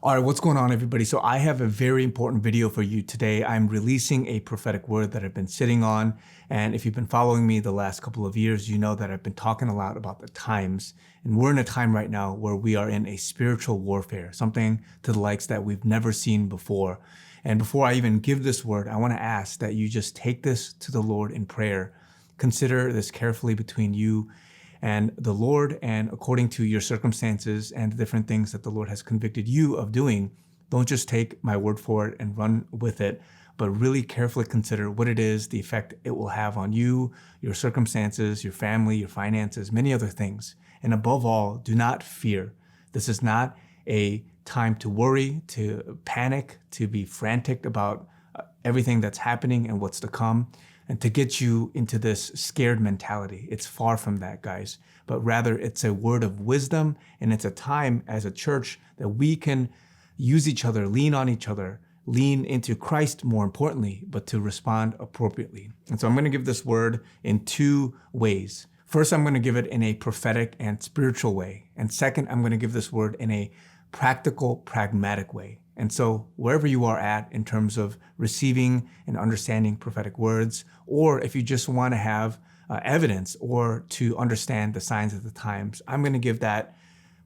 All right, what's going on, everybody? So I have a very important video for you today. I'm releasing a prophetic word that I've been sitting on. And if you've been following me the last couple of years, you know that I've been talking a lot about the times. And we're in a time right now where we are in a spiritual warfare, something to the likes that we've never seen before. And before I even give this word, I want to ask that you just take this to the Lord in prayer. Consider this carefully between you and the Lord, and according to your circumstances and the different things that the Lord has convicted you of doing. Don't just take my word for it and run with it, but really carefully consider what it is, the effect it will have on you, your circumstances, your family, your finances, many other things. And above all, do not fear. This is not a time to worry, to panic, to be frantic about everything that's happening and what's to come, and to get you into this scared mentality. It's far from that, guys. But rather, it's a word of wisdom, and it's a time as a church that we can use each other, lean on each other, lean into Christ more importantly, but to respond appropriately. And so I'm going to give this word in two ways. First, I'm going to give it in a prophetic and spiritual way. And second, I'm going to give this word in a practical, pragmatic way. And so wherever you are at in terms of receiving and understanding prophetic words, or if you just want to have evidence or to understand the signs of the times, I'm going to give that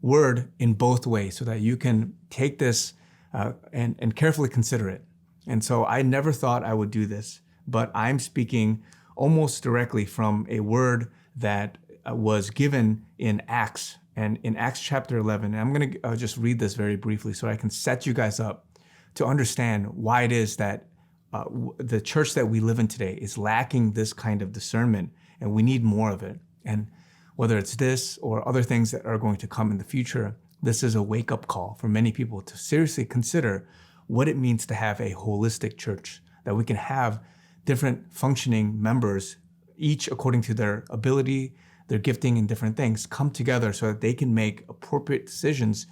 word in both ways so that you can take this and carefully consider it. And so I never thought I would do this, but I'm speaking almost directly from a word that was given in Acts. And in Acts chapter 11, and I'm going to just read this very briefly so I can set you guys up to understand why it is that the church that we live in today is lacking this kind of discernment, and we need more of it. And whether it's this or other things that are going to come in the future, this is a wake-up call for many people to seriously consider what it means to have a holistic church, that we can have different functioning members, each according to their ability, their gifting in different things, come together so that they can make appropriate decisions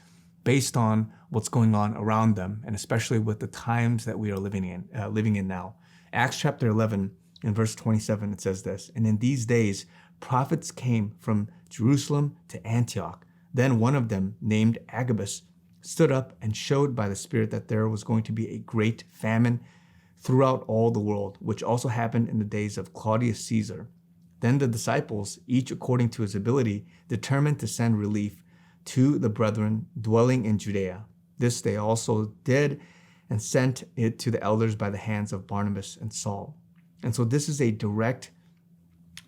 based on what's going on around them, and especially with the times that we are living in now. Acts chapter 11, in verse 27, it says this: "And in these days, prophets came from Jerusalem to Antioch. Then one of them, named Agabus, stood up and showed by the Spirit that there was going to be a great famine throughout all the world, which also happened in the days of Claudius Caesar. Then the disciples, each according to his ability, determined to send relief to the brethren dwelling in Judea. This they also did, and sent it to the elders by the hands of Barnabas and Saul." And so this is a direct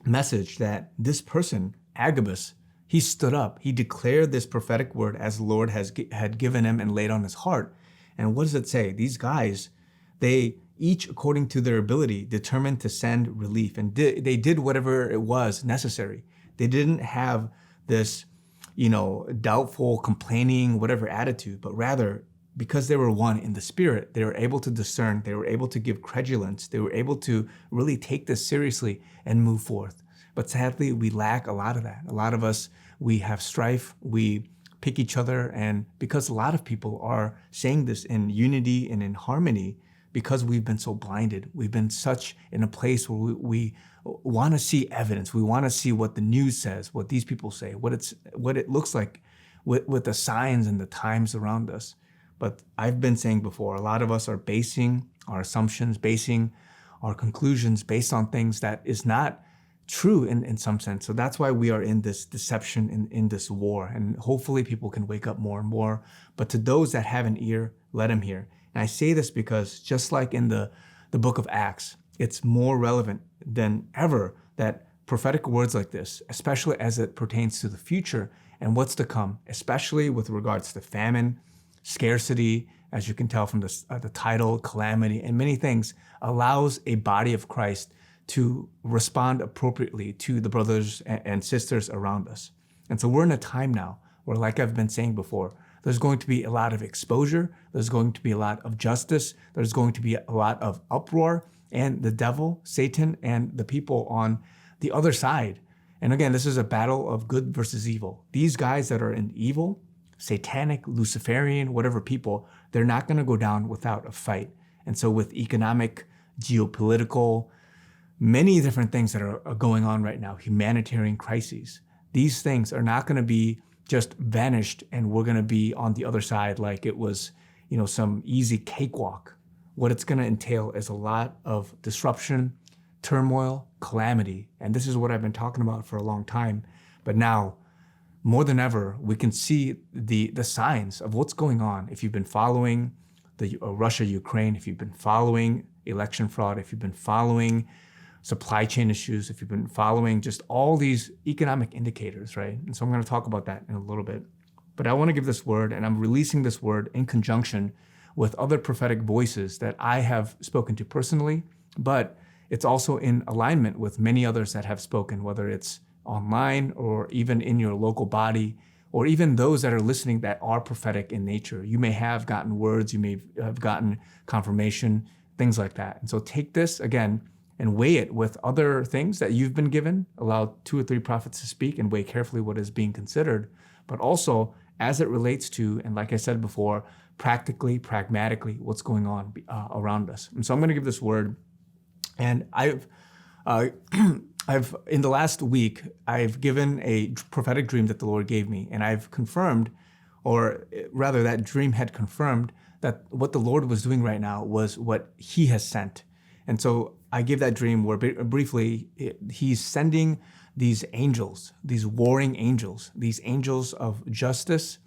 message that this person, Agabus, he stood up. He declared this prophetic word as the Lord had given him and laid on his heart. And what does it say? These guys, they each according to their ability determined to send relief, and they did whatever it was necessary. They didn't have this, doubtful, complaining, whatever attitude, but rather because they were one in the Spirit, they were able to discern, they were able to give credulence, they were able to really take this seriously and move forth. But sadly, we lack a lot of that. A lot of us, we have strife, we pick each other, and because a lot of people are saying this in unity and in harmony, because we've been so blinded, we've been such in a place where we want to see evidence. We want to see what the news says, what these people say, what it looks like with the signs and the times around us. But I've been saying before, a lot of us are basing our assumptions, basing our conclusions based on things that is not true in some sense. So that's why we are in this deception, in this war. And hopefully people can wake up more and more. But to those that have an ear, let them hear. And I say this because just like in the book of Acts, it's more relevant than ever that prophetic words like this, especially as it pertains to the future and what's to come, especially with regards to famine, scarcity, as you can tell from the title, calamity, and many things, allows a body of Christ to respond appropriately to the brothers and sisters around us. And so we're in a time now where, like I've been saying before, there's going to be a lot of exposure, there's going to be a lot of justice, there's going to be a lot of uproar, and the devil, Satan, and the people on the other side. And again, this is a battle of good versus evil. These guys that are in evil, satanic, Luciferian, whatever people, they're not going to go down without a fight. And so with economic, geopolitical, many different things that are going on right now, humanitarian crises, these things are not going to be just vanished and we're going to be on the other side like it was some easy cakewalk. What it's going to entail is a lot of disruption, turmoil, calamity. And this is what I've been talking about for a long time. But now, more than ever, we can see the signs of what's going on. If you've been following the Russia-Ukraine, if you've been following election fraud, if you've been following supply chain issues, if you've been following just all these economic indicators, right? And so I'm going to talk about that in a little bit. But I want to give this word, and I'm releasing this word in conjunction with other prophetic voices that I have spoken to personally, but it's also in alignment with many others that have spoken, whether it's online or even in your local body, or even those that are listening that are prophetic in nature. You may have gotten words, you may have gotten confirmation, things like that. And so take this again and weigh it with other things that you've been given. Allow 2 or 3 prophets to speak and weigh carefully what is being considered, but also as it relates to, and like I said before, practically, pragmatically, what's going on around us. And so I'm going to give this word, and I've in the last week, I've given a prophetic dream that the Lord gave me, and I've confirmed, or rather that dream had confirmed that what the Lord was doing right now was what he has sent. And so I gave that dream where briefly, he's sending these angels, these warring angels, these angels of justice,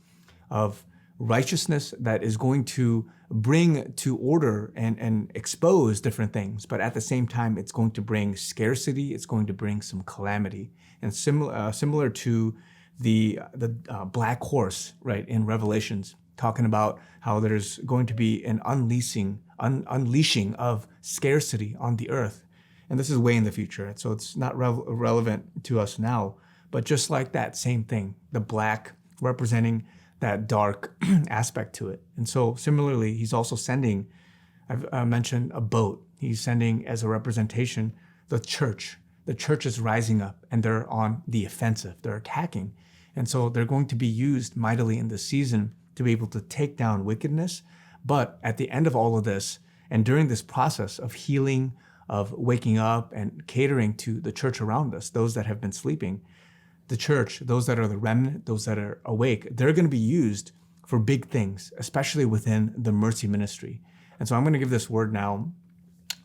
of righteousness that is going to bring to order and expose different things. But at the same time, it's going to bring scarcity. It's going to bring some calamity. And similar to the black horse, right, in Revelations, talking about how there's going to be an unleashing of scarcity on the earth. And this is way in the future, so it's not relevant to us now. But just like that, same thing, the black representing that dark aspect to it. And so similarly, he's also sending, I've mentioned a boat. He's sending as a representation the church. The church is rising up and they're on the offensive. They're attacking. And so they're going to be used mightily in this season to be able to take down wickedness. But at the end of all of this, and during this process of healing, of waking up and catering to the church around us, those that have been sleeping, the church, those that are the remnant, those that are awake, they're going to be used for big things, especially within the mercy ministry. And so I'm going to give this word now,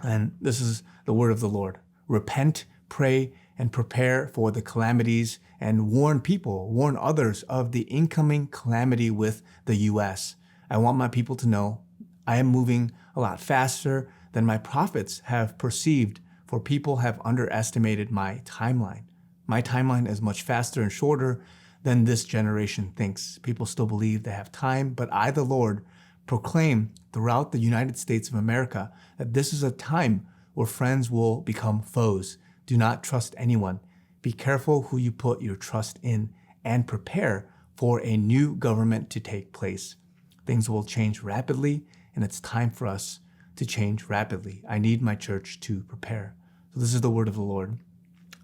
and this is the word of the Lord. Repent, pray, and prepare for the calamities, and warn people, warn others of the incoming calamity with the U.S. I want my people to know I am moving a lot faster than my prophets have perceived, for people have underestimated my timeline. My timeline is much faster and shorter than this generation thinks. People still believe they have time, but I, the Lord, proclaim throughout the United States of America that this is a time where friends will become foes. Do not trust anyone. Be careful who you put your trust in, and prepare for a new government to take place. Things will change rapidly, and it's time for us to change rapidly. I need my church to prepare. So this is the word of the Lord.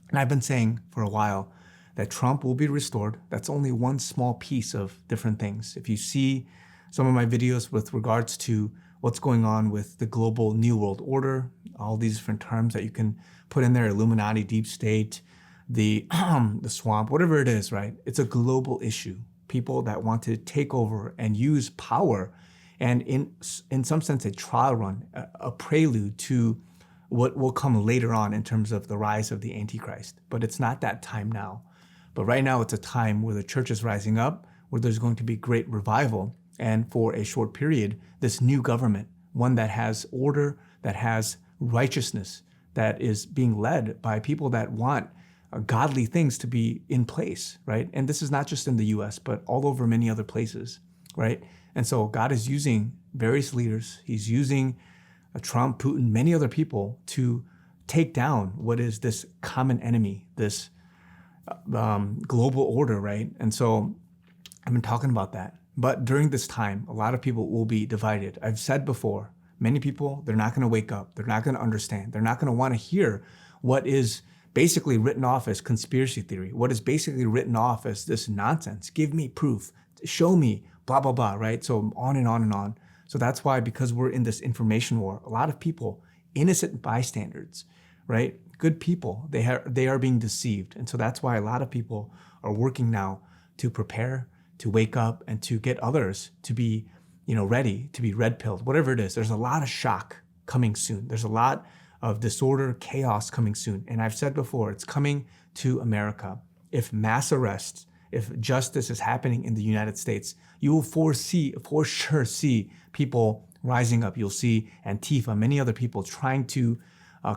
And I've been saying for a while that Trump will be restored. That's only one small piece of different things. If you see some of my videos with regards to what's going on with the global New World Order, all these different terms that you can put in there, Illuminati, deep state, the swamp, whatever it is, right? It's a global issue. People that want to take over and use power, and in some sense, a trial run, a prelude to what will come later on in terms of the rise of the Antichrist. But it's not that time now. But right now, it's a time where the church is rising up, where there's going to be great revival. And for a short period, this new government, one that has order, that has righteousness, that is being led by people that want godly things to be in place, right? And this is not just in the US, but all over many other places, right? And so God is using various leaders. He's using Trump, Putin, many other people to take down what is this common enemy, this global order, right? And so I've been talking about that. But during this time, a lot of people will be divided. I've said before, many people, they're not going to wake up. They're not going to understand. They're not going to want to hear what is basically written off as conspiracy theory, what is basically written off as this nonsense. Give me proof. Show me, blah, blah, blah, right? So on and on and on. So that's why, because we're in this information war, a lot of people, innocent bystanders, right? Good people, they are being deceived. And so that's why a lot of people are working now to prepare, to wake up, and to get others to be, ready to be red pilled, whatever it is. There's a lot of shock coming soon. There's a lot of disorder, chaos coming soon. And I've said before, it's coming to America. If mass arrests, if justice is happening in the United States, you will for sure see people rising up. You'll see Antifa, many other people trying to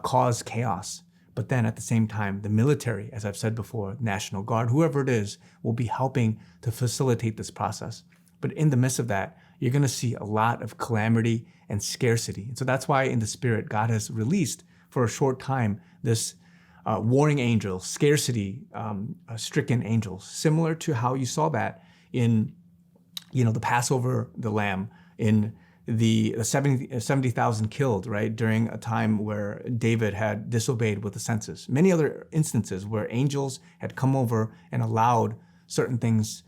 cause chaos. But then at the same time, the military, as I've said before, National Guard, whoever it is, will be helping to facilitate this process. But in the midst of that, you're going to see a lot of calamity and scarcity. And so that's why in the spirit, God has released for a short time this warring angels, scarcity stricken angels, similar to how you saw that in the Passover, the lamb, in the 70,000 killed, right, during a time where David had disobeyed with the census. Many other instances where angels had come over and allowed certain things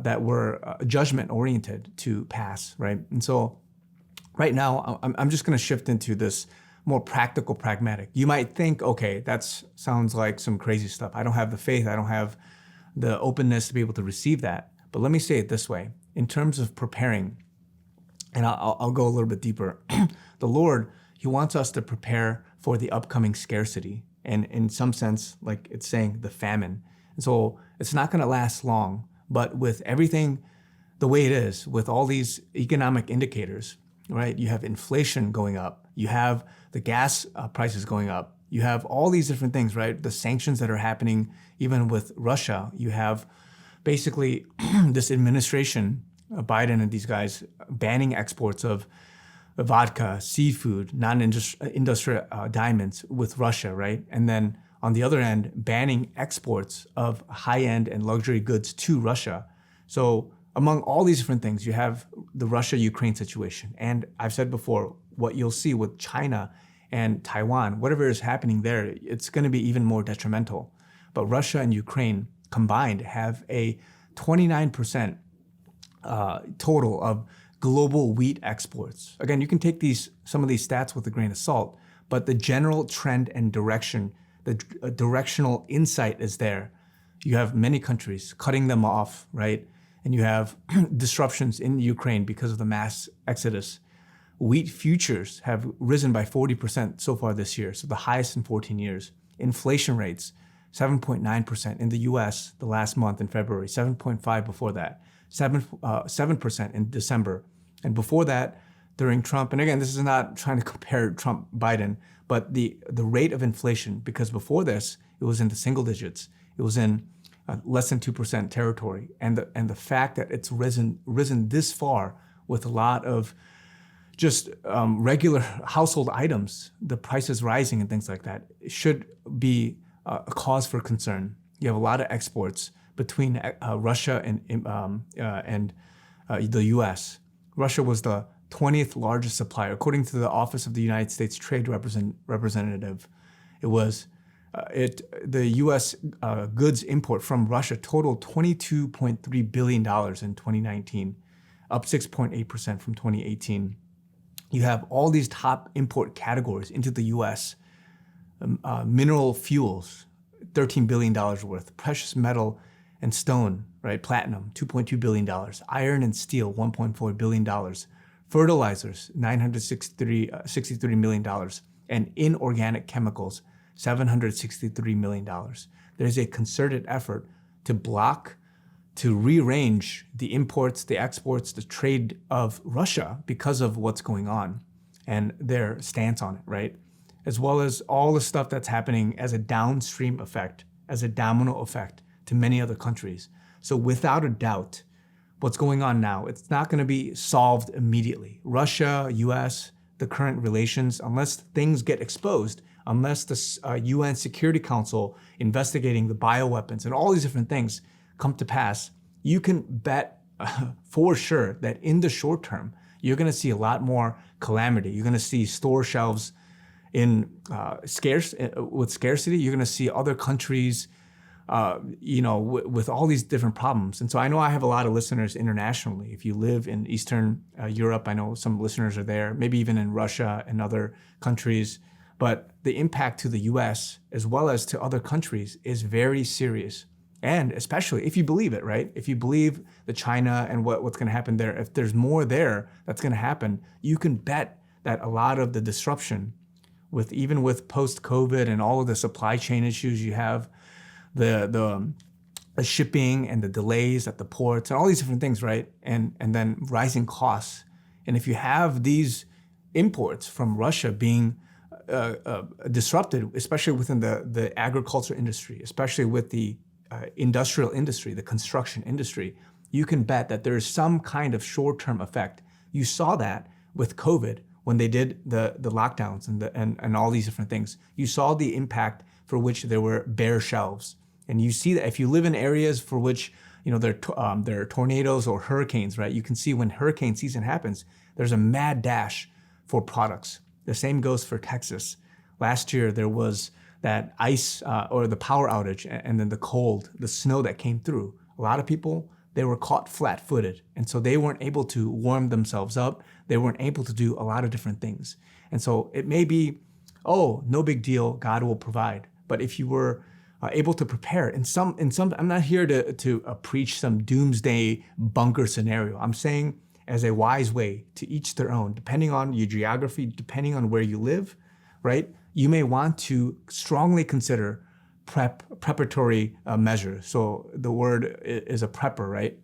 that were judgment oriented to pass, right? And so right now, I'm just going to shift into this more practical, pragmatic. You might think, okay, that sounds like some crazy stuff. I don't have the faith. I don't have the openness to be able to receive that. But let me say it this way. In terms of preparing, and I'll go a little bit deeper, the Lord, he wants us to prepare for the upcoming scarcity. And in some sense, like it's saying, the famine. And so it's not going to last long. But with everything the way it is, with all these economic indicators, right? You have inflation going up. You have the gas prices going up. You have all these different things, right? The sanctions that are happening, even with Russia. You have basically this administration, Biden and these guys, banning exports of vodka, seafood, non-industrial diamonds with Russia, right? And then on the other end, banning exports of high-end and luxury goods to Russia. So among all these different things, you have the Russia-Ukraine situation. And I've said before, what you'll see with China and Taiwan, whatever is happening there, it's going to be even more detrimental. But Russia and Ukraine combined have a 29% total of global wheat exports. Again, you can take some of these stats with a grain of salt, but the general trend and direction, the directional insight is there. You have many countries cutting them off, right? And you have disruptions in Ukraine because of the mass exodus. Wheat futures have risen by 40% so far this year, so the highest in 14 years. Inflation rates, 7.9% in the US the last month in February, 7.5% before that, 7% in December. And before that, during Trump, and again, this is not trying to compare Trump, Biden, but the rate of inflation, because before this, it was in the single digits. It was in less than 2% territory. And the fact that it's risen this far with a lot of just regular household items, the prices rising and things like that, should be a cause for concern. You have a lot of exports between Russia and the U.S. Russia was the 20th largest supplier, according to the Office of the United States Trade Representative. It was the U.S. Goods import from Russia totaled $22.3 billion in 2019, up 6.8% from 2018. You have all these top import categories into the U.S. Mineral fuels, $13 billion worth. Precious metal and stone, right? Platinum, $2.2 billion. Iron and steel, $1.4 billion. Fertilizers, $963 million. And inorganic chemicals, $763 million. There's a concerted effort to block, to rearrange the imports, the exports, the trade of Russia because of what's going on and their stance on it, right? As well as all the stuff that's happening as a downstream effect, as a domino effect to many other countries. So without a doubt, what's going on now, it's not going to be solved immediately. Russia, US, the current relations, unless things get exposed, unless the UN Security Council investigating the bioweapons and all these different things come to pass, you can bet for sure that in the short term, you're going to see a lot more calamity. You're going to see store shelves with scarcity. You're going to see other countries, with all these different problems. And so I know I have a lot of listeners internationally. If you live in Eastern Europe, I know some listeners are there, maybe even in Russia and other countries. But the impact to the US as well as to other countries is very serious. And especially if you believe it, right? If you believe the China and what's going to happen there, if there's more there that's going to happen, you can bet that a lot of the disruption even with post-COVID and all of the supply chain issues you have, the shipping and the delays at the ports and all these different things, right? And then rising costs. And if you have these imports from Russia being disrupted, especially within the agriculture industry, especially with the industrial industry, the construction industry, you can bet that there is some kind of short-term effect. You saw that with COVID when they did the lockdowns and all these different things. You saw the impact for which there were bare shelves. And you see that if you live in areas for which there are tornadoes or hurricanes, right? You can see when hurricane season happens, there's a mad dash for products. The same goes for Texas. Last year, there was that ice or the power outage and then the cold, the snow that came through. A lot of people, they were caught flat-footed. And so they weren't able to warm themselves up. They weren't able to do a lot of different things. And so it may be, oh, no big deal, God will provide. But if you were able to prepare in some, I'm not here to preach some doomsday bunker scenario. I'm saying as a wise way, to each their own, depending on your geography, depending on where you live, right? You may want to strongly consider preparatory measures. So the word is a prepper, right?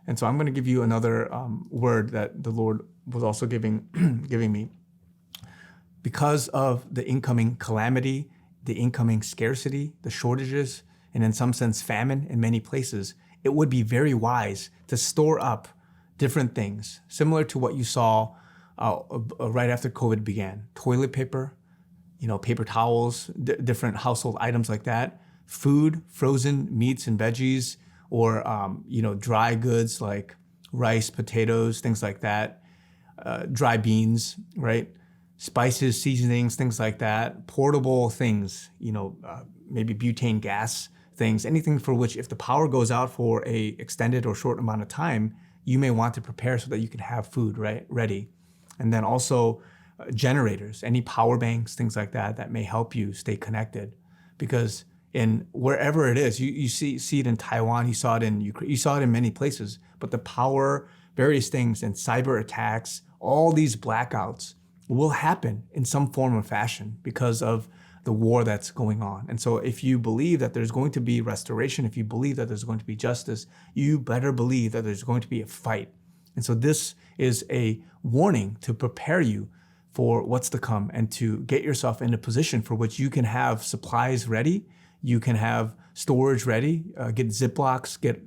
And so I'm going to give you another word that the Lord was also giving me. Because of the incoming calamity, the incoming scarcity, the shortages, and in some sense famine in many places, it would be very wise to store up different things, similar to what you saw right after COVID began. Toilet paper, paper towels, different household items like that, food, frozen meats and veggies, or dry goods like rice, potatoes, things like that, dry beans, right? Spices, seasonings, things like that, portable things, maybe butane gas things, anything for which if the power goes out for a extended or short amount of time, you may want to prepare so that you can have food ready. And then also generators, any power banks, things like that may help you stay connected. Because in wherever it is, you see it in Taiwan, you saw it in Ukraine, you saw it in many places, but the power, various things, and cyber attacks, all these blackouts will happen in some form or fashion because of the war that's going on. And so if you believe that there's going to be restoration, if you believe that there's going to be justice, you better believe that there's going to be a fight. And so this is a warning to prepare you for what's to come and to get yourself in a position for which you can have supplies ready, you can have storage ready, get Ziplocs, get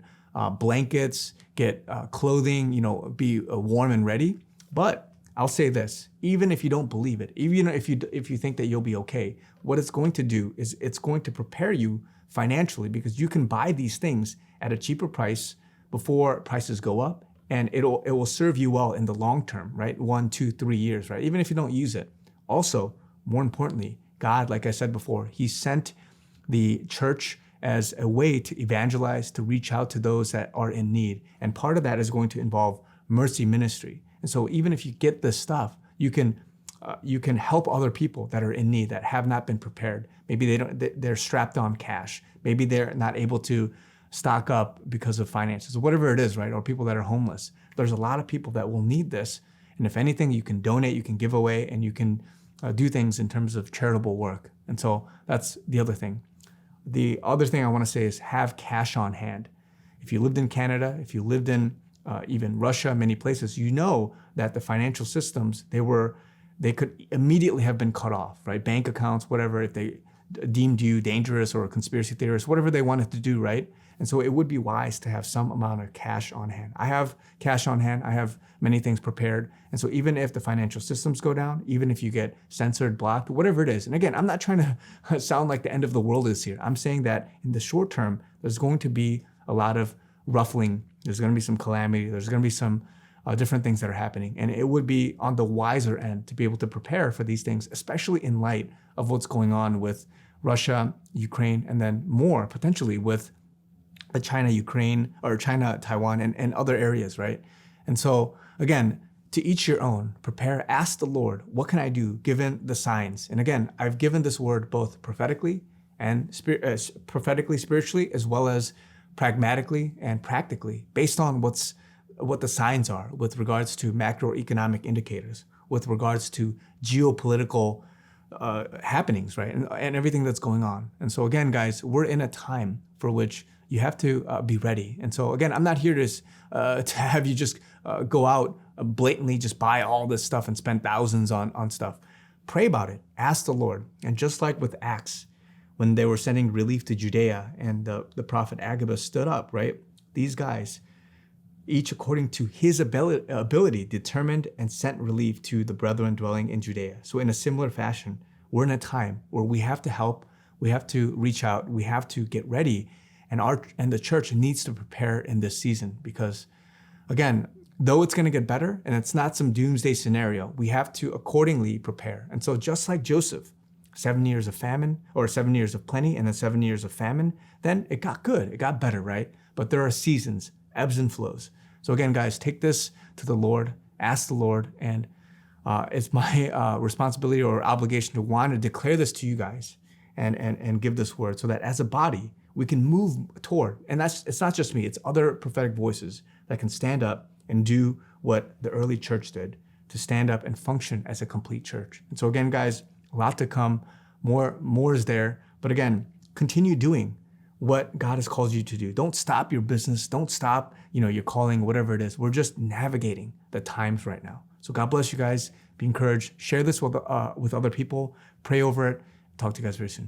blankets, get clothing, be warm and ready. But I'll say this, even if you don't believe it, even if you think that you'll be okay, what it's going to do is it's going to prepare you financially, because you can buy these things at a cheaper price before prices go up, and it will serve you well in the long term, right? 1, 2, 3 years, right? Even if you don't use it. Also, more importantly, God, like I said before, He sent the church as a way to evangelize, to reach out to those that are in need. And part of that is going to involve mercy ministry. And so even if you get this stuff, you can help other people that are in need, that have not been prepared. Maybe they're strapped on cash. Maybe they're not able to stock up because of finances, whatever it is, right? Or people that are homeless. There's a lot of people that will need this. And if anything, you can donate, you can give away, and you can do things in terms of charitable work. And so that's the other thing. The other thing I want to say is have cash on hand. If you lived in Canada, if you lived in even Russia, many places, you know that the financial systems, they could immediately have been cut off, right? Bank accounts, whatever, if they deemed you dangerous or a conspiracy theorist, whatever they wanted to do, right? And so it would be wise to have some amount of cash on hand. I have cash on hand. I have many things prepared. And so even if the financial systems go down, even if you get censored, blocked, whatever it is, and again, I'm not trying to sound like the end of the world is here. I'm saying that in the short term, there's going to be a lot of ruffling. There's going to be some calamity. There's going to be some different things that are happening. And it would be on the wiser end to be able to prepare for these things, especially in light of what's going on with Russia, Ukraine, and then more potentially with the China-Ukraine or China-Taiwan and other areas, right? And so again, to each your own, prepare, ask the Lord, what can I do given the signs? And again, I've given this word both prophetically and spiritually, as well as pragmatically and practically based on what the signs are with regards to macroeconomic indicators, with regards to geopolitical happenings, right? And everything that's going on. And so again, guys, we're in a time for which you have to be ready. And so again, I'm not here to have you just go out blatantly, just buy all this stuff and spend thousands on stuff. Pray about it. Ask the Lord. And just like with Acts, when they were sending relief to Judea and the prophet Agabus stood up, right? These guys, each according to his ability, determined and sent relief to the brethren dwelling in Judea. So in a similar fashion, we're in a time where we have to help, we have to reach out, we have to get ready, and the church needs to prepare in this season because, again, though it's going to get better and it's not some doomsday scenario, we have to accordingly prepare. And so just like Joseph, 7 years of famine or 7 years of plenty and then 7 years of famine, then it got good, it got better, right? But there are seasons, ebbs and flows. So again, guys, take this to the Lord, ask the Lord, and it's my responsibility or obligation to want to declare this to you guys and give this word so that as a body, we can move toward, and it's not just me, it's other prophetic voices that can stand up and do what the early church did, to stand up and function as a complete church. And so again, guys, a lot to come, more is there, but again, continue doing what God has called you to do. Don't stop your business. Don't stop, your calling, whatever it is. We're just navigating the times right now. So God bless you guys. Be encouraged. Share this with other people. Pray over it. Talk to you guys very soon.